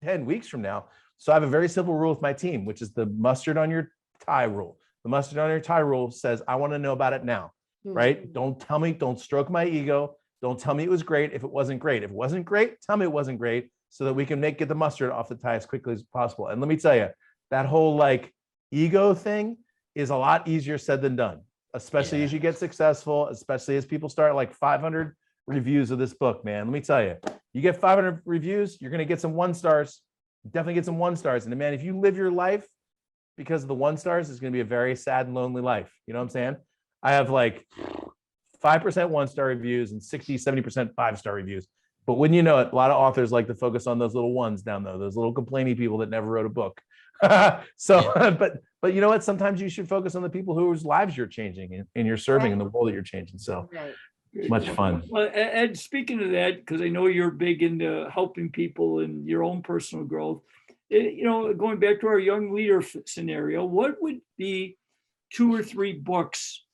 10 weeks from now. So I have a very simple rule with my team, which is the mustard on your tie rule. The mustard on your tie rule says, I want to know about it now, right? Don't tell me, don't stroke my ego. Don't tell me it was great if it wasn't great. If it wasn't great, tell me it wasn't great so that we can get the mustard off the tie as quickly as possible. And let me tell you, that whole like ego thing is a lot easier said than done, especially as you get successful, especially as people start like 500 reviews of this book, man. Let me tell you, you get 500 reviews, you're going to get some 1 stars. Definitely get some 1 stars. And man, if you live your life because of the 1 stars, it's going to be a very sad and lonely life. You know what I'm saying? I have like 5% 1-star reviews and 60, 70% 5-star reviews. But when you know it, a lot of authors like to focus on those little ones down there, those little complaining people that never wrote a book. But you know what? Sometimes you should focus on the people whose lives you're changing and you're serving in the world that you're changing. So much fun. Well, Ed, speaking of that, because I know you're big into helping people and your own personal growth, you know, going back to our young leader scenario, what would be 2 or 3 books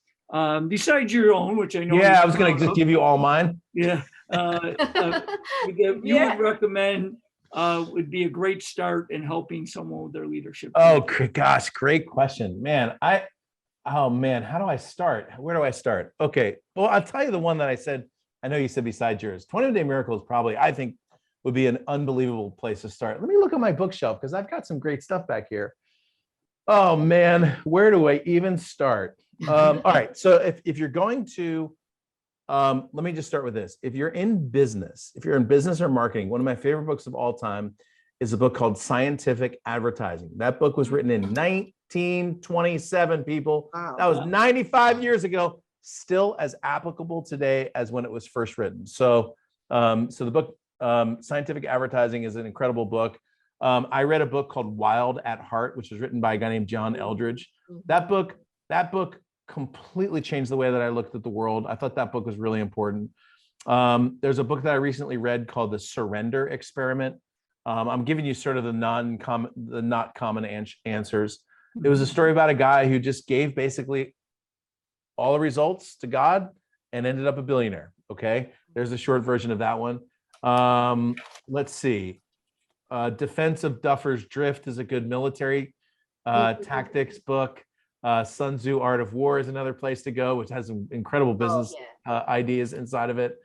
besides your own, which I know. Yeah, I was going to just give you all mine. Yeah. You would recommend would be a great start in helping someone with their leadership. Oh gosh, great question, man. Oh man, how do I start? Where do I start? Okay, well, I'll tell you the one that I said. I know you said besides yours. 21-Day Miracle is probably, I think, would be an unbelievable place to start. Let me look at my bookshelf because I've got some great stuff back here. Oh man, where do I even start? All right, so if you're going to, let me just start with this. If you're in business or marketing, one of my favorite books of all time is a book called Scientific Advertising. That book was written in 1927, people. Wow. That was 95 years ago, still as applicable today as when it was first written. So, the book, Scientific Advertising, is an incredible book. I read a book called Wild at Heart, which was written by a guy named John Eldredge. That book completely changed the way that I looked at the world. I thought that book was really important. There's a book that I recently read called The Surrender Experiment. I'm giving you sort of the not common answers. It was a story about a guy who just gave basically all the results to God and ended up a billionaire. Okay, there's a short version of that one. Let's see. Defense of Duffer's Drift is a good military tactics book. Sun Tzu, Art of War is another place to go, which has some incredible business ideas inside of it.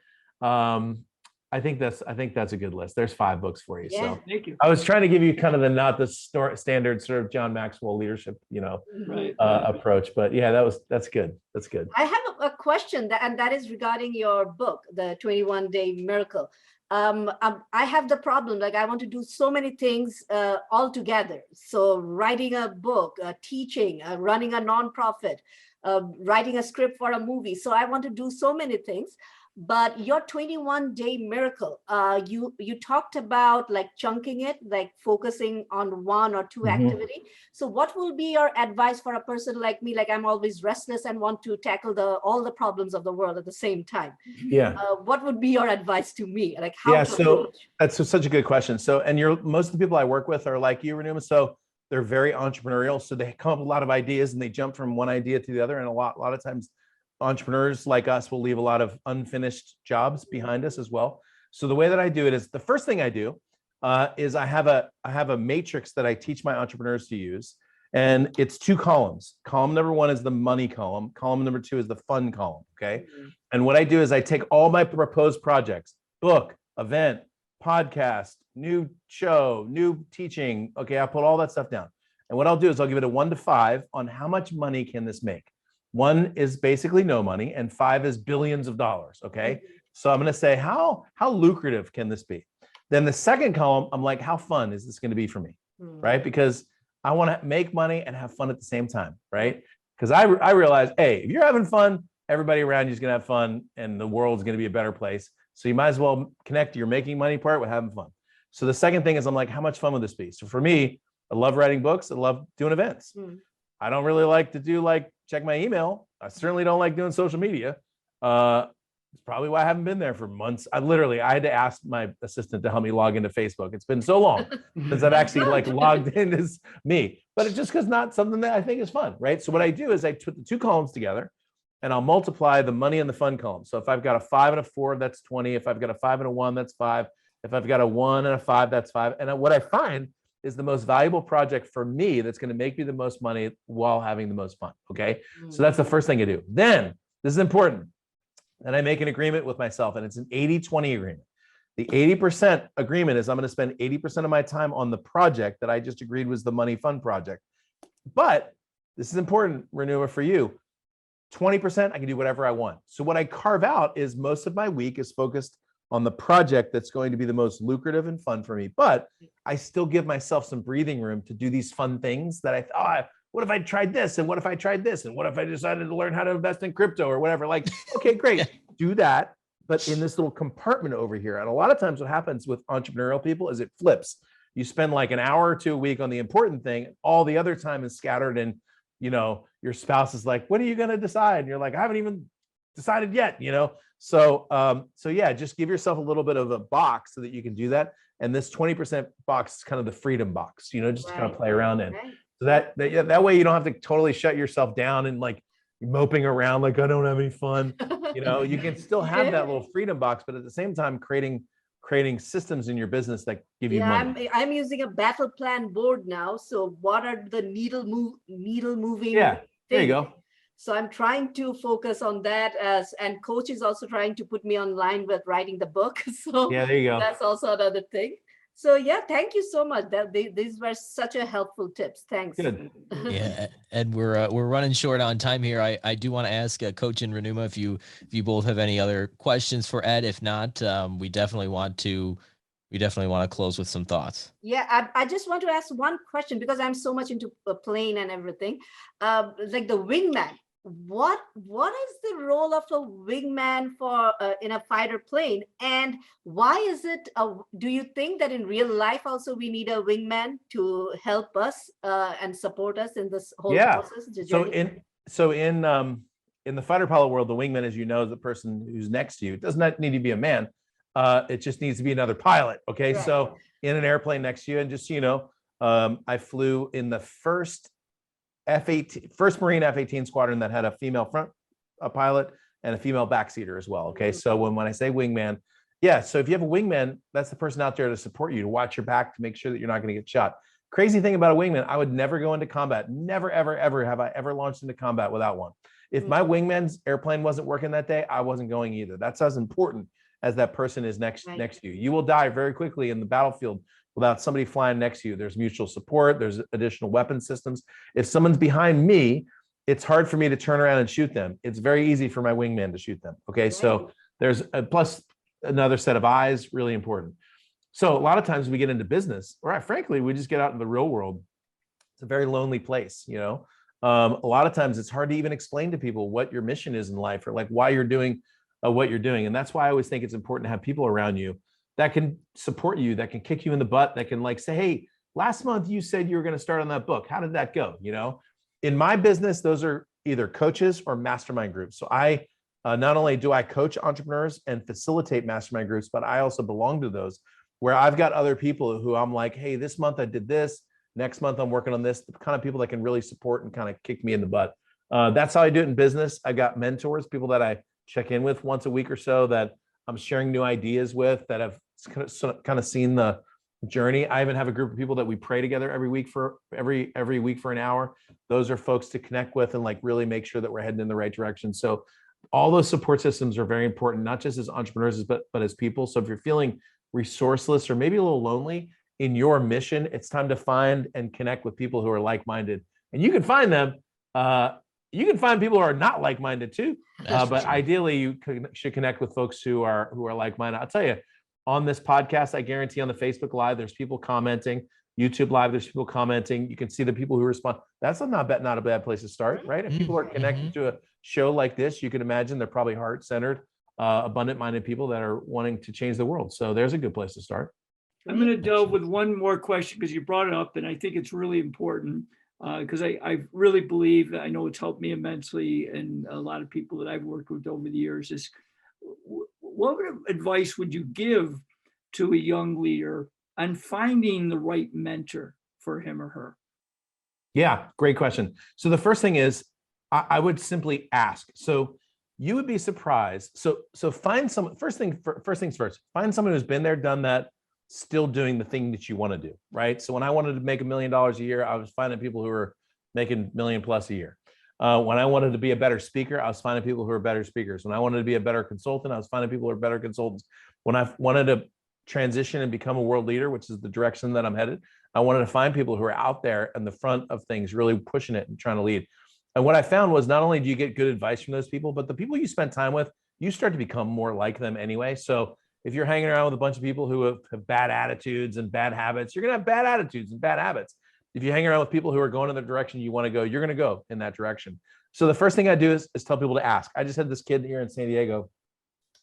I think that's a good list. There's 5 books for you. So thank you. I was trying to give you kind of the standard sort of John Maxwell leadership, approach. But yeah, that's good. That's good. I have a question that is regarding your book, The 21-Day Miracle. I have the problem, like I want to do so many things all together. So writing a book, teaching, running a nonprofit, writing a script for a movie. So I want to do so many things. But your 21-Day Miracle, you talked about like chunking it, like focusing on 1 or 2 activity. So what will be your advice for a person like me? Like I'm always restless and want to tackle all the problems of the world at the same time. Yeah. What would be your advice to me? Like how? Yeah. So that's such a good question. So, and most of the people I work with are like you, Renuma. So they're very entrepreneurial. So they come up with a lot of ideas and they jump from one idea to the other. And a lot of times, entrepreneurs like us will leave a lot of unfinished jobs behind us as well. So the way that I do it is, the first thing I do is I have a matrix that I teach my entrepreneurs to use, and it's 2 columns. Column number 1 is the money column. Column number 2 is the fun column. Okay. And what I do is I take all my proposed projects, book, event, podcast, new show, new teaching. Okay. I'll put all that stuff down. And what I'll do is I'll give it a 1 to 5 on how much money can this make. 1 is basically no money and 5 is billions of dollars. Okay. So I'm going to say, how lucrative can this be? Then the second column, I'm like, how fun is this going to be for me? Right. Because I want to make money and have fun at the same time. Right. Because I realize, hey, if you're having fun, everybody around you is going to have fun and the world's going to be a better place. So you might as well connect your making money part with having fun. So the second thing is I'm like, how much fun would this be? So for me, I love writing books. I love doing events. I don't really like to do check my email. I certainly don't like doing social media. It's probably why I haven't been there for months. I had to ask my assistant to help me log into Facebook. It's been so long since I've actually logged in as me, but it's just because not something that I think is fun, right? So what I do is I put the two columns together and I'll multiply the money and the fun column. So if I've got a 5 and a 4, that's 20. If I've got a 5 and a 1, that's 5. If I've got a 1 and a 5, that's 5. And what I find is the most valuable project for me that's going to make me the most money while having the most fun. Okay. So that's the first thing I do. Then this is important. And I make an agreement with myself, and it's an 80-20 agreement. The 80% agreement is I'm going to spend 80% of my time on the project that I just agreed was the money fun project. But this is important, Renuma, for you. 20%, I can do whatever I want. So what I carve out is most of my week is focused on the project that's going to be the most lucrative and fun for me. But I still give myself some breathing room to do these fun things that I thought, what if I tried this? And what if I tried this? And what if I decided to learn how to invest in crypto or whatever? Like, okay, great, do that. But in this little compartment over here. And a lot of times what happens with entrepreneurial people is it flips. You spend like an hour or two a week on the important thing. All the other time is scattered. And, your spouse is like, when are you going to decide? And you're like, I haven't even decided yet, So yeah, just give yourself a little bit of a box so that you can do that. And this 20% box is kind of the freedom box, just to kind of play around in. So that way you don't have to totally shut yourself down and like moping around like I don't have any fun. You can still have that little freedom box, but at the same time creating systems in your business that give you money. I'm using a battle plan board now. So what are the needle moving? Yeah, there you go. So I'm trying to focus on that and coach is also trying to put me online with writing the book. So yeah, there you go. That's also another thing. So yeah, thank you so much. These were such a helpful tips. Thanks. Good. Yeah, and we're running short on time here. I do want to ask Coach and Renuma if you both have any other questions for Ed. If not, we definitely want to close with some thoughts. Yeah, I just want to ask one question because I'm so much into a plane and everything. Like the wingman. What is the role of a wingman for in a fighter plane, and why is it? Do you think that in real life also we need a wingman to help us and support us in this whole process? So in the fighter pilot world, the wingman, as you know, is the person who's next to you. It does not need to be a man. It just needs to be another pilot. Okay, right. So in an airplane next to you, and just so you know, I flew in the first Marine F-18 squadron that had a female front pilot and a female backseater as well. Okay. So when I say wingman, so if you have a wingman, that's the person out there to support you, to watch your back, to make sure that you're not going to get shot. Crazy thing about a wingman, I would never go into combat. Never, ever, ever have I ever launched into combat without one. If my wingman's airplane wasn't working that day, I wasn't going either. That's as important as that person is next to you. You will die very quickly in the battlefield without somebody flying next to you. There's mutual support. There's additional weapon systems. If someone's behind me, it's hard for me to turn around and shoot them. It's very easy for my wingman to shoot them. Okay. So there's plus another set of eyes, really important. So a lot of times we get into business, or frankly, we just get out in the real world. It's a very lonely place. A lot of times it's hard to even explain to people what your mission is in life, or like why you're doing what you're doing. And that's why I always think it's important to have people around you that can support you, that can kick you in the butt, that can like say, hey, last month you said you were going to start on that book. How did that go? In my business, those are either coaches or mastermind groups. So I not only do I coach entrepreneurs and facilitate mastermind groups, but I also belong to those where I've got other people who I'm like, hey, this month I did this. Next month I'm working on this. The kind of people that can really support and kind of kick me in the butt. That's how I do it in business. I got mentors, people that I check in with once a week or so that I'm sharing new ideas with, that have kind of seen the journey. I even have a group of people that we pray together every week for an hour. Those are folks to connect with and like really make sure that we're heading in the right direction. So all those support systems are very important, not just as entrepreneurs, but as people. So if you're feeling resourceless or maybe a little lonely in your mission, it's time to find and connect with people who are like-minded. And you can find them. You can find people who are not like-minded too, but ideally you should connect with folks who are like-minded. I'll tell you, on this podcast, I guarantee on the Facebook Live, there's people commenting YouTube Live, there's people commenting. You can see the people who respond. That's not a bad place to start, right? If people are connected to a show like this, you can imagine they're probably heart-centered, abundant-minded people that are wanting to change the world. So there's a good place to start. I'm going to delve with one more question because you brought it up, and I think it's really important because I really believe that I know it's helped me immensely, and a lot of people that I've worked with over the years is what advice would you give to a young leader on finding the right mentor for him or her? Yeah, great question. So the first thing is I would simply ask. So you would be surprised. So find someone, first things first, find someone who's been there, done that, still doing the thing that you want to do, right? So when I wanted to make $1 million a year, I was finding people who were making $1 million plus a year. When I wanted to be a better speaker, I was finding people who are better speakers. When I wanted to be a better consultant, I was finding people who are better consultants. When I wanted to transition and become a world leader, which is the direction that I'm headed, I wanted to find people who are out there in the front of things, really pushing it and trying to lead. And what I found was not only do you get good advice from those people, but the people you spend time with, you start to become more like them anyway. So if you're hanging around with a bunch of people who have bad attitudes and bad habits, you're going to have bad attitudes and bad habits. If you hang around with people who are going in the direction you want to go, you're going to go in that direction. So the first thing I do is tell people to ask. I just had this kid here in San Diego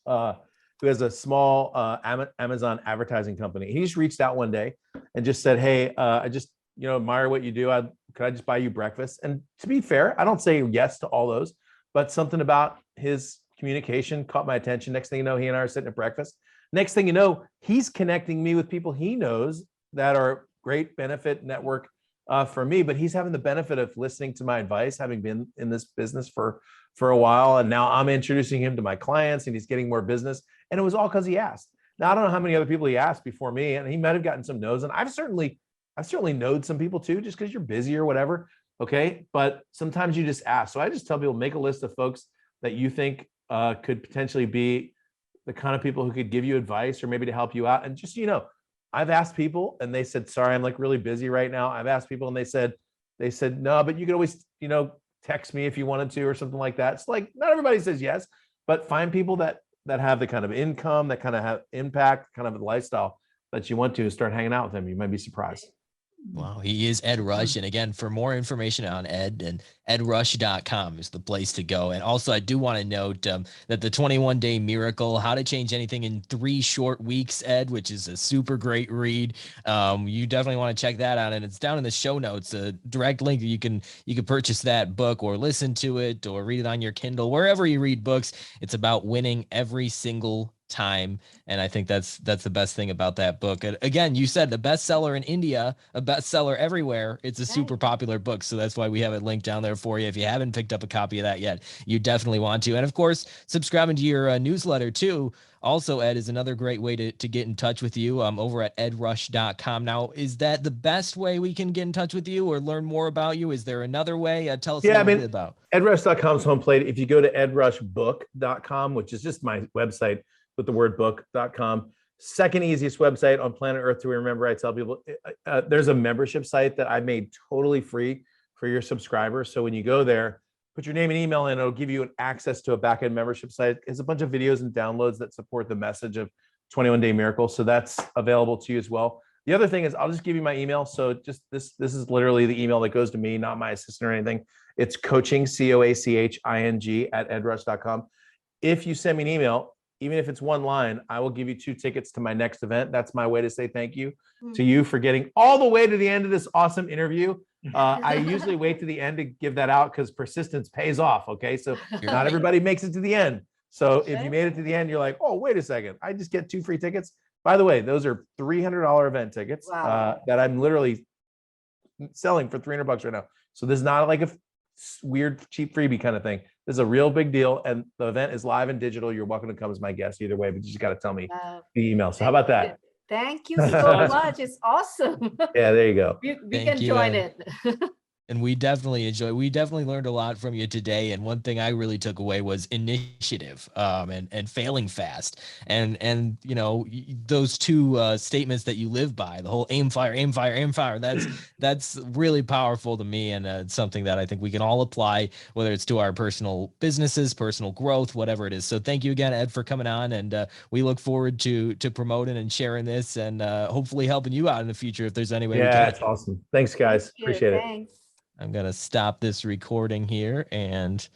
who has a small Amazon advertising company. He just reached out one day and just said, hey, I just admire what you do. Could I just buy you breakfast? And to be fair, I don't say yes to all those, but something about his communication caught my attention. Next thing you know, he and I are sitting at breakfast. Next thing you know, he's connecting me with people he knows that are great benefit network for me, but he's having the benefit of listening to my advice, having been in this business for a while. And now I'm introducing him to my clients and he's getting more business. And it was all because he asked. Now, I don't know how many other people he asked before me, and he might've gotten some no's. And I've certainly knowed some people too, just because you're busy or whatever. Okay. But sometimes you just ask. So I just tell people, make a list of folks that you think could potentially be the kind of people who could give you advice or maybe to help you out. And just, I've asked people and they said, sorry, I'm like really busy right now. I've asked people and they said, no, but you could always, text me if you wanted to or something like that. It's like, not everybody says yes, but find people that have the kind of income, that kind of have impact, kind of the lifestyle that you want to, and start hanging out with them. You might be surprised. Wow, he is Ed Rush. And again, for more information on Ed, and edrush.com is the place to go. And also, I do want to note that the 21-Day Miracle, How to Change Anything in 3 Short Weeks, Ed, which is a super great read. You definitely want to check that out. And it's down in the show notes, a direct link. You can purchase that book or listen to it or read it on your Kindle, wherever you read books. It's about winning every single time. And I think that's the best thing about that book. And again, you said the bestseller in India, a bestseller everywhere. It's a super popular book. So that's why we have it linked down there for you. If you haven't picked up a copy of that yet, you definitely want to. And of course, subscribing to your newsletter too. Also, Ed, is another great way to get in touch with you over at edrush.com. Now, is that the best way we can get in touch with you or learn more about you? Is there another way? Tell us a little bit about. Edrush.com's home plate. If you go to edrushbook.com, which is just my website with the word book.com, second easiest website on planet Earth to remember. I tell people there's a membership site that I made totally free for your subscribers. So when you go there, put your name and email in, it'll give you access to a backend membership site. It's a bunch of videos and downloads that support the message of 21-Day Miracle. So that's available to you as well. The other thing is I'll just give you my email. So just this is literally the email that goes to me, not my assistant or anything. It's coaching, COACHING at edrush.com. If you send me an email, even if it's one line, I will give you 2 tickets to my next event. That's my way to say thank you to you for getting all the way to the end of this awesome interview. I usually wait to the end to give that out because persistence pays off. Okay. So not everybody makes it to the end. So if you made it to the end, you're like, oh, wait a second, I just get 2 free tickets. By the way, those are $300 event tickets that I'm literally selling for $300 right now. So this is not like a weird, cheap freebie kind of thing. This is a real big deal. And the event is live and digital. You're welcome to come as my guest either way, but you just got to tell me the email. So how about that? Thank you so much. It's awesome. Yeah, there you go. We can join it. And we definitely learned a lot from you today. And one thing I really took away was initiative, and failing fast. And, you know, those two statements that you live by, the whole aim, fire, aim, fire, aim, fire, that's really powerful to me. And it's something that I think we can all apply, whether it's to our personal businesses, personal growth, whatever it is. So thank you again, Ed, for coming on. And we look forward to promoting and sharing this, and hopefully helping you out in the future if there's any way we Yeah, can. that's awesome. Thanks, guys. Thank you. Appreciate it. Thanks. I'm going to stop this recording here and